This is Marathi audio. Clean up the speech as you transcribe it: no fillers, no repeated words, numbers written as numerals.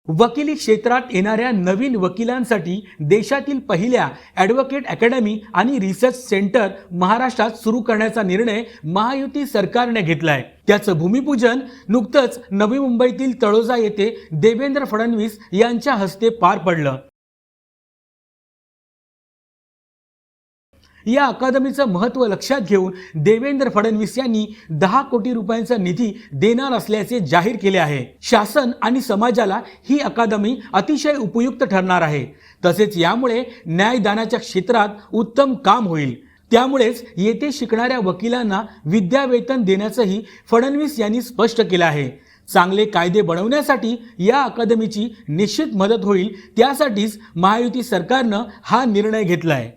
वकिली क्षेत्रात येणाऱ्या नवीन वकिलांसाठी देशातील पहिल्या ॲडव्होकेट अकॅडमी आणि रिसर्च सेंटर महाराष्ट्रात सुरू करण्याचा निर्णय महायुती सरकारने घेतलाय। त्याचं भूमिपूजन नुकतंच नवी मुंबईतील तळोजा येथे देवेंद्र फडणवीस यांच्या हस्ते पार पडलं। या अकादमीचं महत्त्व लक्षात घेऊन देवेंद्र फडणवीस यांनी 10 कोटी रुपयांचा निधी देणार असल्याचे जाहीर केले आहे। शासन आणि समाजाला ही अकादमी अतिशय उपयुक्त ठरणार आहे। तसेच यामुळे न्यायदानाच्या क्षेत्रात उत्तम काम होईल। त्यामुळेच येथे शिकणाऱ्या वकिलांना विद्यावेतन देण्याचंही फडणवीस यांनी स्पष्ट केलं आहे। चांगले कायदे बनवण्यासाठी या अकादमीची निश्चित मदत होईल। त्यासाठीच महायुती सरकारनं हा निर्णय घेतलाय।